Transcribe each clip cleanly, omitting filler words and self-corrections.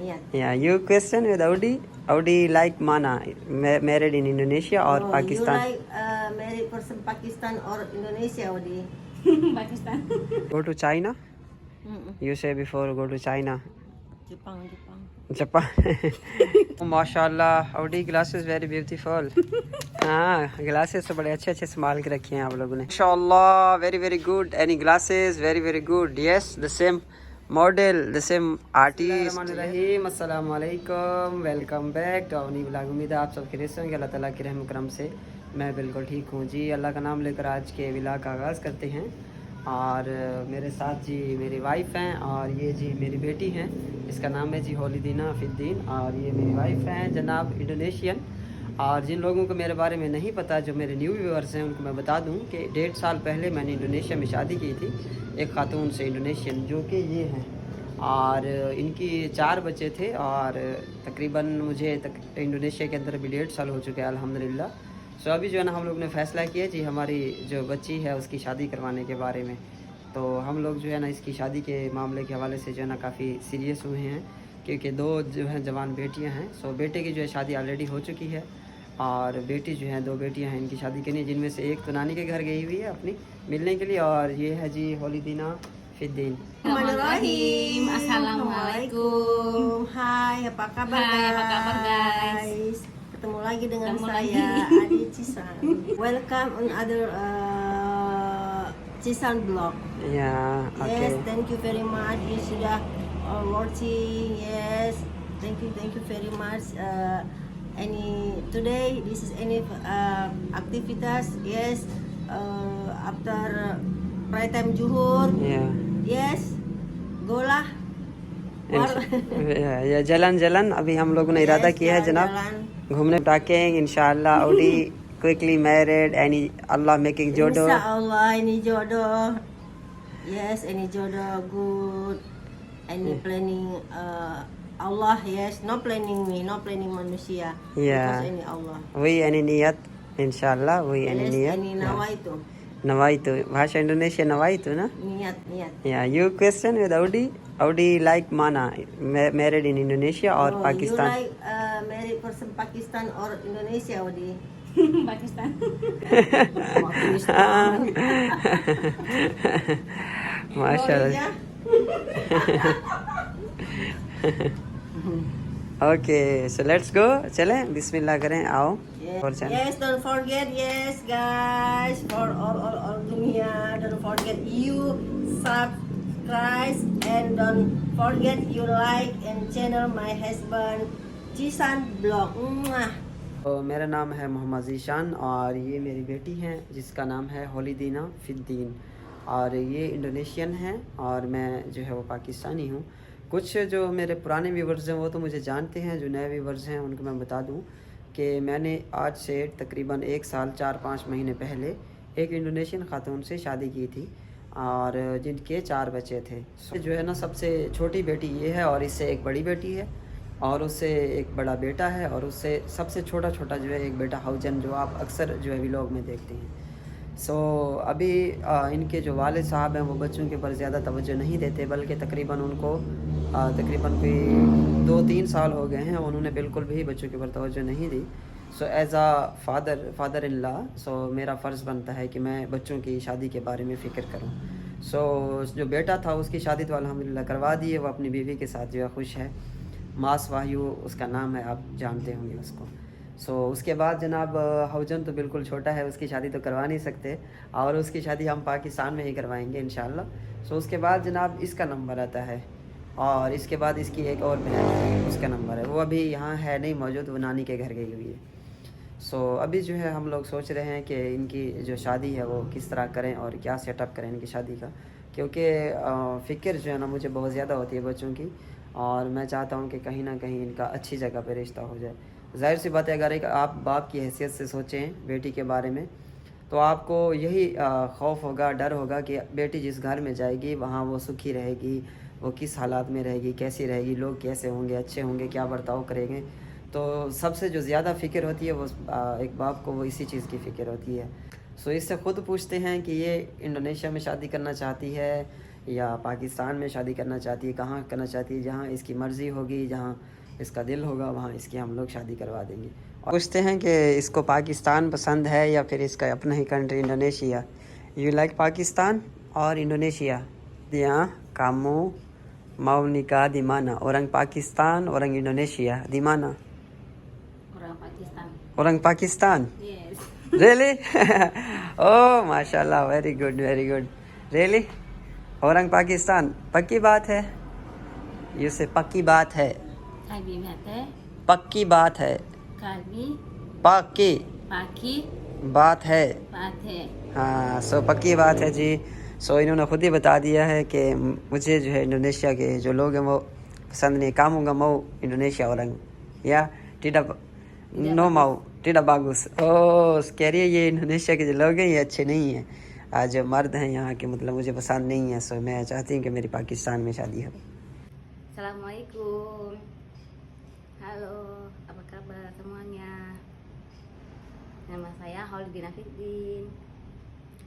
Yeah, you question with Audi. Audi like Mana, married in Indonesia or Pakistan? You like married person Pakistan or Indonesia, Audi? Pakistan. Go to China? You say before go to China. Jepang. Japan. माशाल्लाह Audi glasses very beautiful. हाँ glasses तो बड़े अच्छे अच्छे संभाल के रखे हैं आप लोगों ने. माशाल्लाह very very good. Any glasses very very good. Yes, the same model, the same artist. अस्सलाम वालेकुम. वेलकम बैक टू अपनी ब्लॉग. उम्मीद है आप सब खैरियत से होंगे. अल्लाह ताला के रहम करम से मैं बिल्कुल ठीक हूँ जी. अल्लाह का नाम लेकर आज के ब्लॉग का आगाज़ करते हैं. और मेरे साथ जी मेरी वाइफ हैं और ये जी मेरी बेटी हैं. इसका नाम है जी होलीदीना फिद्दीन. और ये मेरी वाइफ हैं जनाब इंडोनेशियन. और जिन लोगों को मेरे बारे में नहीं पता, जो मेरे न्यू व्यूअर्स हैं, उनको मैं बता दूं कि 1.5 साल पहले मैंने इंडोनेशिया में शादी की थी एक खातून से इंडोनेशियन, जो कि ये हैं. और इनकी 4 बच्चे थे. और तकरीबन मुझे इंडोनेशिया के अंदर अभी 1.5 साल हो चुके हैं अल्हम्दुलिल्लाह. सो अभी जो है ना हम लोग ने फ़ैसला किया जी हमारी जो बच्ची है उसकी शादी करवाने के बारे में. तो हम लोग जो है ना इसकी शादी के मामले के हवाले से जो है ना काफ़ी सीरियस हुए हैं, क्योंकि 2 जो है जवान बेटियां हैं. सो बेटे की जो है शादी ऑलरेडी हो चुकी है और बेटी जो है 2 बेटियां हैं इनकी शादी करनी है, जिनमें से एक तो नानी के घर गई हुई है अपनी मिलने के लिए. और ये है जी होलीदीना फिद्दीन. Bismillahirrahmanirrahim. Assalamualaikum. Hai, apa kabar Hai, guys? apa kabar, guys? Ketemu lagi dengan Ketemu saya, lagi. Adi Cisan. Welcome on other Cisan blog. Yeah, okay. Yes, thank you very much. You sudah watching. Yes, thank you very much. Today this is any activities. Yes, after prayer time Zuhur. Yeah. Yes, go lah. या जलन अभी हम लोगों ने इरादा किया है जनाब घूमने टाकेंगे इंशाल्लाह. Audi quickly married and Allah making jodoh. Insyaallah ini jodoh. Yes, ini jodoh good. Any planning Allah, yes, no planning me, no planning manusia. Yeah. Because ini Allah. वही any नियत इंशाल्लाह. वही any Yes, नियत. ini nawaitu. नवाई तो भाषा Indonesia नवाई तो ना. Niat. Yeah, you question with Audi. Audi like Mana, married in Indonesia or Pakistan? You like married person Pakistan or Indonesia, Audi? Pakistan. Pakistan. माशाल्लाह. Okay, so let's go. चलें बिस्मिल्लाह करें. आओ. Yes, don't forget, yes guys, for all dunia, don't forget you subscribe and don't forget you like and channel my husband Cisan blog. तो मेरा नाम है मोहम्मद ज़ीशान और ये मेरी बेटी हैं जिसका नाम है होलीदीना फिद्दीन. और ये इंडोनेशियन हैं और मैं जो है वो पाकिस्तानी हूँ. कुछ जो मेरे पुराने व्यूवर्स हैं वो तो मुझे जानते हैं, जो नए व्यूवर्स हैं उनको मैं बता दूँ कि मैंने आज से तकरीबन 1 साल 4-5 महीने पहले एक इंडोनेशियन खातून से शादी की थी और जिनके 4 बच्चे थे. जो है ना सबसे छोटी बेटी ये है और इससे एक बड़ी बेटी है और उससे एक बड़ा बेटा है और उससे सबसे छोटा जो है एक बेटा हाउजन, जो आप अक्सर जो है व्लॉग में देखते हैं. सो अभी इनके जो वालिद साहब हैं वो बच्चों के ऊपर ज़्यादा तवज्जो नहीं देते, बल्कि तकरीबन उनको तकरीबन कोई 2-3 साल हो गए हैं उन्होंने बिल्कुल भी बच्चों के ऊपर तवज्जो नहीं दी. So as a father in law, so मेरा फ़र्ज़ बनता है कि मैं बच्चों की शादी के बारे में फ़िक्र करूं. सो जो बेटा था उसकी शादी तो अल्हम्दुलिल्लाह करवा दी है. वो अपनी बीवी के साथ जो है खुश है. मास वायु उसका नाम है, आप जानते होंगे उसको. सो उसके बाद जनाब हाउजन तो बिल्कुल छोटा है, उसकी शादी तो करवा नहीं सकते और उसकी शादी हम पाकिस्तान में ही करवाएंगे इंशाल्लाह. सो उसके बाद जनाब इसका नंबर आता है और इसके बाद इसकी एक और बहन है, उसका नंबर है. वो अभी यहाँ है नहीं मौजूद, वो नानी के घर गई हुई है. सो अभी जो है हम लोग सोच रहे हैं कि इनकी जो शादी है वो किस तरह करें और क्या सेटअप करें इनकी शादी का, क्योंकि फ़िक्र जो है ना मुझे बहुत ज़्यादा होती है बच्चों की और मैं चाहता हूँ कि कहीं ना कहीं इनका अच्छी जगह पे रिश्ता हो जाए. ज़ाहिर सी बात है अगर एक आप बाप की हैसियत से सोचें बेटी के बारे में तो आपको यही खौफ होगा, डर होगा कि बेटी जिस घर में जाएगी वहाँ वो सुखी रहेगी, वो किस हालात में रहेगी, कैसी रहेगी, लोग कैसे होंगे, अच्छे होंगे, क्या बर्ताव करेंगे. तो सबसे जो ज़्यादा फ़िक्र होती है वो एक बाप को वो इसी चीज़ की फ़िक्र होती है. सो इससे ख़ुद पूछते हैं कि ये इंडोनेशिया में शादी करना चाहती है या पाकिस्तान में शादी करना चाहती है, कहाँ करना चाहती है, जहाँ इसकी मर्ज़ी होगी, जहाँ इसका दिल होगा वहाँ इसकी हम लोग शादी करवा देंगे। और पूछते हैं कि इसको पाकिस्तान पसंद है या फिर इसका अपना ही country Indonesia. You like Pakistan और इंडोनेशिया? दिया कामू mau nikah di mana? Orang Pakistan, orang Indonesia? Di mana? Orang Pakistan. Orang Pakistan? Yes. Really? Oh, mashallah, very good, very good. Really? Orang Pakistan? पक्की बात है? You say पक्की बात है? Kalbi mate. पक्की बात है? Kalbi. पक्की Paki. बात है? Pate. हाँ, सो पक्की बात है जी। सो इन्होंने खुद ही बता दिया है कि मुझे जो है इंडोनेशिया के जो लोग हैं वो पसंद नहीं। कामूंगा मऊ इंडोनेशिया orang या टिडा नो माऊ टिडा बागुस। ओ कह रही है ये इंडोनेशिया के जो लोग हैं ये अच्छे नहीं हैं, आज जो मर्द हैं यहाँ के मतलब मुझे पसंद नहीं है। सो मैं चाहती हूँ कि मेरी पाकिस्तान में शादी हो। Assalamualaikum. Halo, apa kabar semuanya? Nama saya Holidina Fiddin,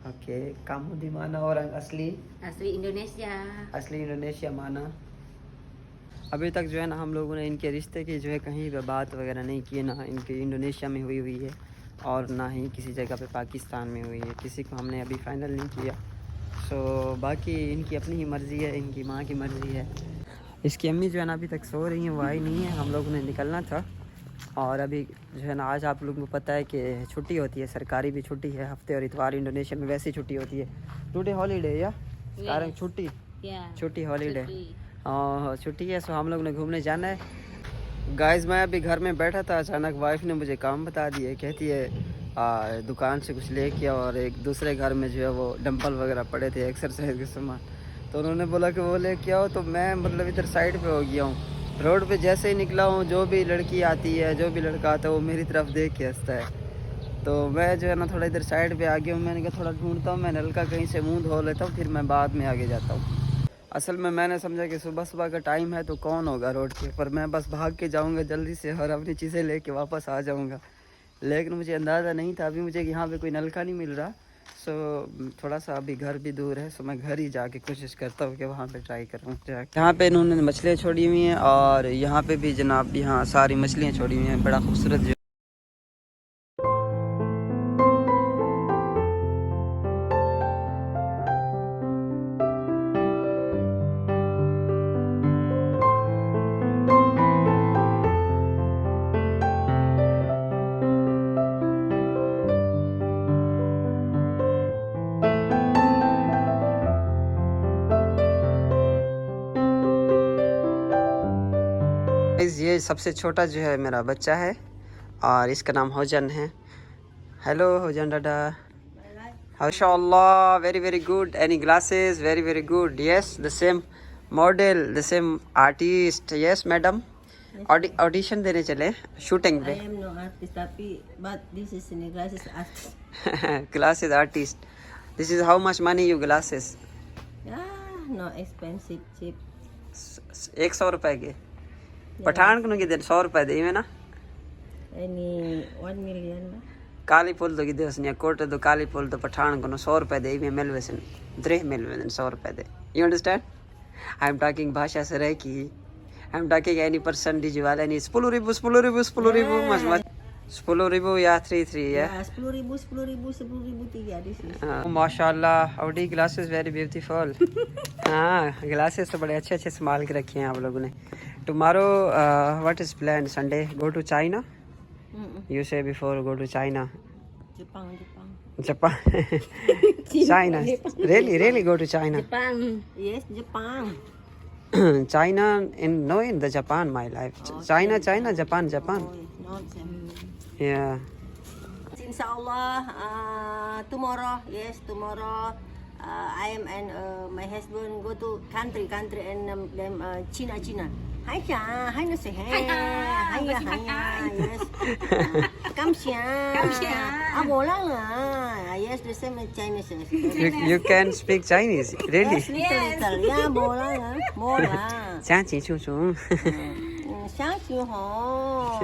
okay, कामूदी माना orang असली asli Indonesia. असली इंडोनेशिया माना। अभी तक जो है ना हम लोगों ने इनके रिश्ते की जो है कहीं पे बात वगैरह नहीं की, ना इनकी इंडोनेशिया में हुई है और ना ही किसी जगह पे पाकिस्तान में हुई है, किसी को हमने अभी फाइनल नहीं किया। सो बाकी इनकी अपनी ही मर्ज़ी है, इनकी माँ की मर्ज़ी है। इसकी अम्मी जो है ना अभी तक सो रही हैं, वो आई नहीं है, हम लोगों ने निकलना था। और अभी जो है ना आज आप लोगों को पता है कि छुट्टी होती है, सरकारी भी छुट्टी है, हफ्ते और इतवार इंडोनेशिया में वैसी छुट्टी होती है। टुडे हॉलीडे या कारण छुट्टी Ya. छुट्टी हॉलीडे Cuti. छुट्टी है। सो हम लोग ने घूमने जाना है। गाइस मैं अभी घर में बैठा था, अचानक वाइफ ने मुझे काम बता दिया, कहती है दुकान से कुछ लेके और एक दूसरे घर में जो है वो डंपल वगैरह पड़े थे एक्सरसाइज के सामान, तो उन्होंने बोला कि वो लेके आओ। तो मैं मतलब इधर साइड पे हो गया हूँ, रोड पे जैसे ही निकला हूँ जो भी लड़की आती है जो भी लड़का आता है वो मेरी तरफ देख के हंसता है। तो मैं जो है ना थोड़ा इधर साइड पे आ गया हूँ। मैंने कहा थोड़ा ढूंढता हूँ, मैं नल का कहीं से मुंह धो लेता हूँ, फिर मैं बाद में आगे जाता हूँ। असल में मैंने समझा कि सुबह सुबह का टाइम है तो कौन होगा रोड पे, पर मैं बस भाग के जाऊँगा जल्दी से और अपनी चीज़ें लेके वापस आ जाऊँगा। लेकिन मुझे अंदाज़ा नहीं था, अभी मुझे यहाँ पे कोई नलका नहीं मिल रहा। सो थोड़ा सा अभी घर भी दूर है, सो मैं घर ही जाके कोशिश करता हूँ कि वहाँ पे ट्राई करूँ। यहाँ पे इन्होंने मछलियाँ छोड़ी हुई हैं और यहाँ पे भी जनाब यहाँ सारी मछलियाँ छोड़ी हुई हैं, बड़ा खूबसूरत जो ये सबसे छोटा जो है मेरा बच्चा है और इसका नाम होजन है। हेलो होजन डाडा, माशाअल्लाह, very very good. Any glasses? Very very good. Yes, the same model, the same artist. Yes madam, audition देने चले शूटिंग I पे। am no artist tapi but this is ini glasses artist. Glasses artist. This is how much money you glasses? No expensive cheap. 100 रुपए के। पठान को कितने 100 रुपए दे में ना Ini 1 million lah. काली पुल तो कितने उसने कोट तो काली पुल तो पठान को 100 रुपए दे में मिलवेसन द्रे मिलवेसन 100 रुपए दे। You understand? I am talking भाषा से रह की I am talking any person digital any 10 ribu mas mas 10 ribu या 33 या। Ya 10.000 tiga di sini. माशाल्लाह, ऑडी ग्लासेस वेरी ब्यूटीफुल। हाँ, ग्लासेस तो बड़े अच्छे अच्छे संभाल के रखे हैं आप लोगों ने। Tomorrow what is plan? Sunday go to China? You say before go to China? Jepang. China? Really go to China? Jepang. Yes, Jepang. China in the Japan my life. China, Japan. Not Yeah. Insyaallah tomorrow. Yes, tomorrow I am and my husband go to country and them China. Hai no say hey. Hi. Yes. Come here. Bola lah. Yes, the same as Chinese. You can speak Chinese? Really? Yes, little. Yeah, bola lah. Bola. 相亲处处。相亲好。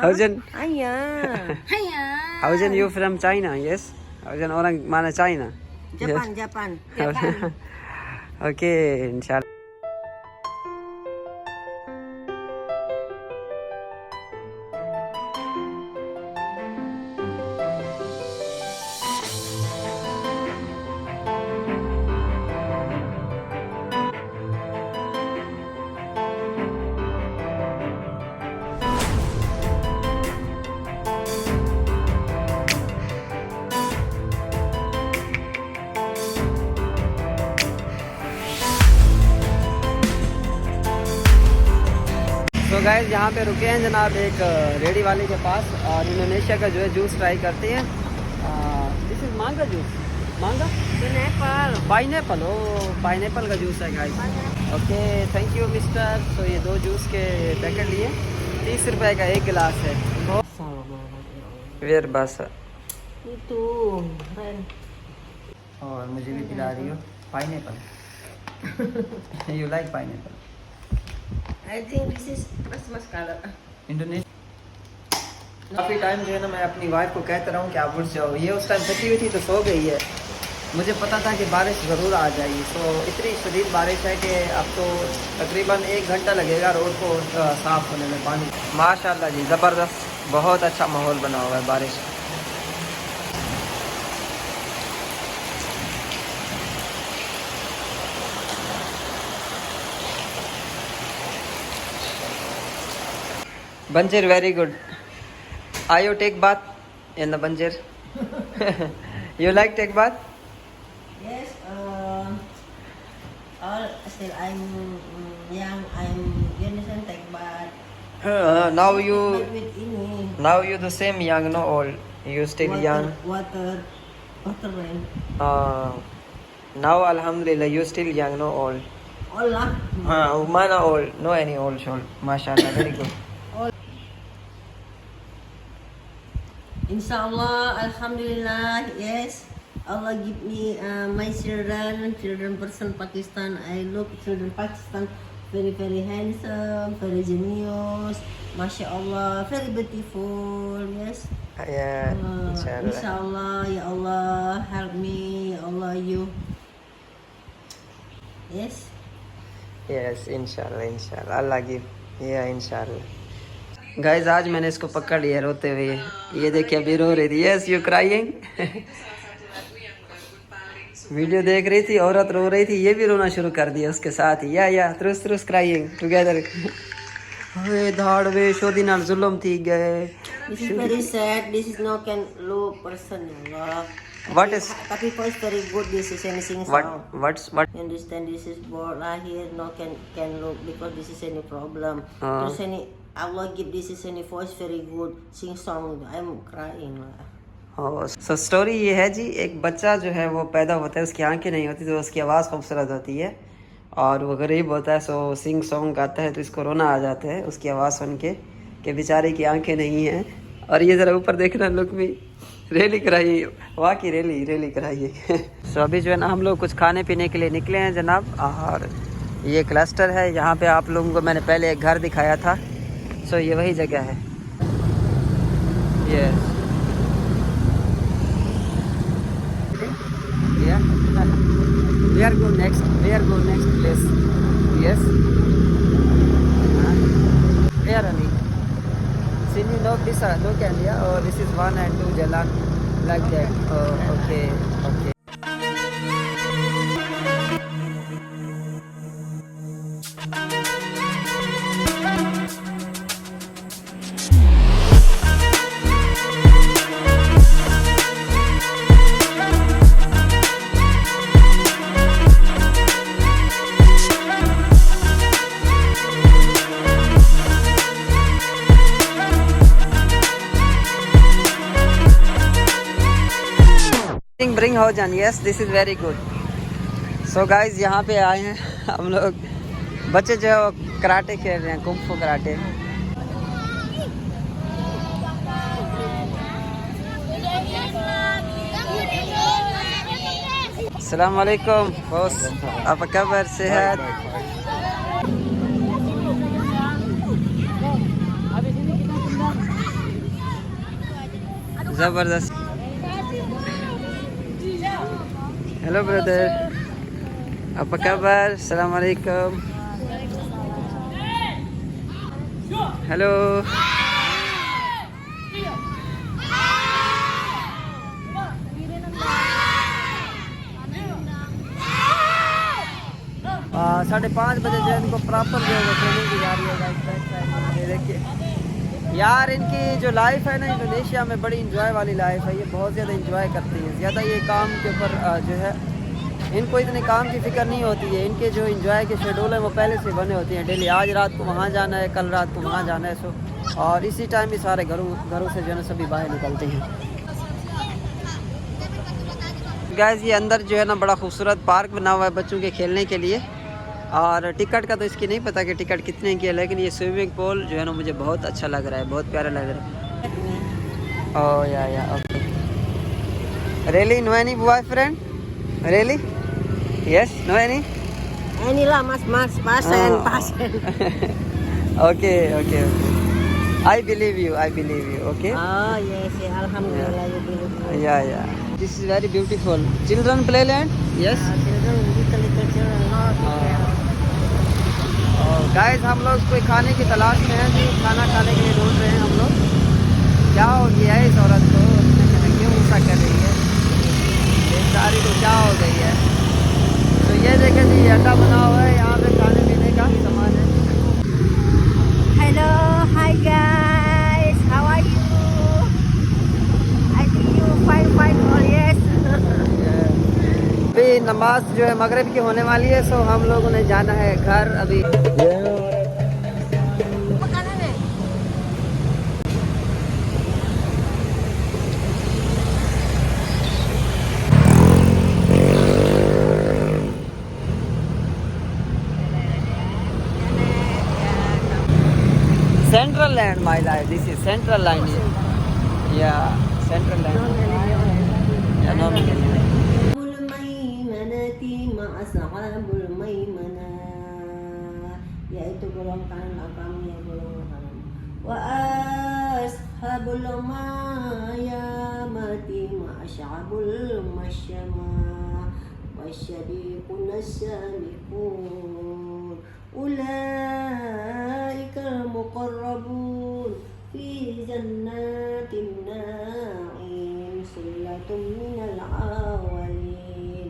Howden? Ayah. Hiya. Howden you from China? Yes. Howden orang mana China? Japan. Okay इंशाल्लाह। तो guys यहाँ पे रुके हैं जनाब एक ready वाले के पास और इंडोनेशिया का जो है जूस ट्राई करते हैं। दिस इज मांगा जूस, मांगा पाइनएप्पल, ओ पाइनएप्पल का जूस है guys. Okay thank you mister. तो ये 2 जूस के पैकेट लिए 30 रुपए का 1 गिलास है। वेर बस Itu Ren. और मुझे भी पिला रही हो pineapple. You like pineapple? I think this is Christmas color. Indonesia काफ़ी टाइम जो है ना मैं अपनी वाइफ को कहता रहा हूँ कि आप उठ जाओ। ये उस टाइम थकी हुई थी तो सो गई है। मुझे पता था कि बारिश ज़रूर आ जाएगी। तो इतनी शदीद बारिश है कि अब तो तकरीबन 1 घंटा लगेगा रोड को साफ़ होने में पानी। माशाल्लाह जी ज़बरदस्त, बहुत अच्छा माहौल बना हुआ है बारिश। Banjir very good. Are you take bath in the Banjir? You like take bath? Yes. All still I'm young. I'm Jonathan take bath. Now But you with ini the same young, no old. You still young. Water rain. Now alhamdulillah you still young, no old. All lah. Mana old, no any old soul. Mashallah, very good. Inshallah, Alhamdulillah, yes. Allah give me my children person Pakistan. I look children Pakistan very handsome, very genius, Masya Allah, very beautiful, yes. Yeah, inshallah. Inshallah, Ya Allah, help me, Ya Allah, you. Yes. Yes, inshallah. Allah give. Yeah, inshallah. Guys आज मैंने इसको पकड़ लिया रोते हुए। ये देखिए अभी रो रही थी। Yes you crying. वीडियो देख रही थी, औरत रो रही थी, ये भी रोना शुरू कर दिया उसके साथ ही। या त्रुस क्राइंग टुगेदर। धाड़ वे शोदी नाल जुल्म थी गए। This is very sad. This is no can low person, Allah. What is Tapi voice very good. This is any sing song. what You understand? This is bored lahir. No can look because this is any problem. Terus any Allah give this is any voice very good. Sing song. I'm crying lah. So story ये है जी, एक बच्चा जो है वो पैदा होता है, उसकी आंखें नहीं होती तो उसकी आवाज़ खूबसूरत होती है और वो गरीब होता है, सो सिंग सॉन्ग गाता है तो इसको रोना आ जाता है उसकी आवाज़ सुन के कि बेचारे की आंखें नहीं हैं। और ये ज़रा ऊपर देखना, लुक भी रेली कराइए, वाकई रेली कराइए। सो अभी जो है ना हम लोग कुछ खाने पीने के लिए निकले हैं जनाब। और ये क्लस्टर है, यहाँ पे आप लोगों को मैंने पहले एक घर दिखाया था। सो ये वही जगह है। ये we are go next place. Yes. Where are we? See me look this look and yeah. Oh, this is 1 and 2 Jalan like that. Oh, okay. Bring हो जान। Yes this is very good. So guys यहाँ पे आए हैं हम लोग। बच्चे जो है वो कराटे खेल रहे हैं, कुंग-फू कराटे। अस्सलाम वालेकुम बॉस, apa kabar, sehat? जबरदस्त। Hello brother. Apa kabar? Assalamualaikum. Halo. साढ़े 5 बजे जो है इनको प्रॉपर जो है ट्रेनिंग दी जा रही है गाइस। ये देखिए यार, इनकी जो लाइफ है ना इंडोनेशिया में बड़ी इंजॉय वाली लाइफ है। ये बहुत ज़्यादा इंजॉय करती हैं, ज़्यादा ये काम के ऊपर जो है इनको इतने काम की फ़िक्र नहीं होती है। इनके जो इंजॉय के शेड्यूल है वो पहले से बने होते हैं। डेली आज रात को वहाँ जाना है, कल रात को वहाँ जाना है। सो और इसी टाइम ही सारे घरों से जो है ना सभी बाहर निकलते हैं। गाइस ये अंदर जो है ना बड़ा खूबसूरत पार्क बना हुआ है बच्चों के खेलने के लिए। और टिकट का तो इसकी नहीं पता कि टिकट कितने की है, लेकिन ये स्विमिंग पूल जो है ना मुझे बहुत अच्छा लग रहा है, बहुत प्यारा लग रहा है। Oh yeah okay. Really no any boyfriend? Really? Yes, no any? Inilah mas pasen. Okay. I believe you. Okay. Oh yes, alhamdulillah you believe. Yeah. This is very beautiful. Children playland? Yes. Children, little children, guys हम लोग कोई खाने की तलाश में हैं जी, खाना खाने के लिए ढूंढ रहे हैं हम लोग। क्या हो गया है इस औरत को? क्यों गुस्सा कर रही है? बेचारी को क्या हो गई है? तो ये देखें जी, अड्डा बना हुआ है, यहाँ पे खाने पीने का सामान है। Hello, hi guys, how are you? I think you fine, oh yes. अभी नमाज जो है मगरिब की होने वाली है, सो हम लोगों ने जाना है घर अभी। Central land, my life. This is Central land. Yeah, Central land. Yeah, no. Ashabul Maimanah, yaitu golongan agamanya golongan. Wa ashabul mayamati ma ashabul masyama wasyabiqun as-sabiqun ulaikal muqarrabun fi jannatin na'im sullatun minal awwalin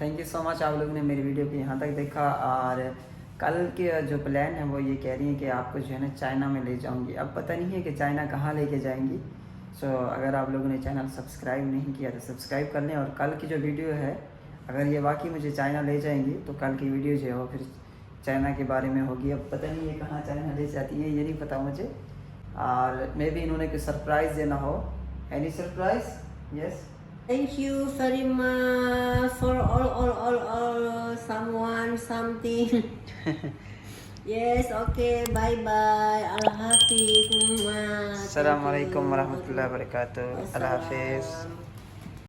thank you so much, आप लोगों ने मेरी video को यहाँ तक देखा। और कल के जो प्लान है वो ये कह रही हैं कि आपको जो है ना चाइना में ले जाऊँगी। अब पता नहीं है कि चाइना कहाँ लेके जाएंगी। सो अगर आप लोगों ने चैनल सब्सक्राइब नहीं किया तो सब्सक्राइब कर लें। और कल की जो वीडियो है, अगर ये वाकई मुझे चाइना ले जाएंगी तो कल की वीडियो जो है वो फिर चाइना के बारे में होगी। अब पता नहीं है कहाँ चाइना ले जाती है, ये नहीं पता मुझे। और मे भी इन्होंने कोई सरप्राइज़ देना हो। Any surprise? Yes. Thank you very much for all someone something. Yes, okay, bye bye. Al-Hafiz. Assalamualaikum warahmatullahi wabarakatuh. Allah Hafiz.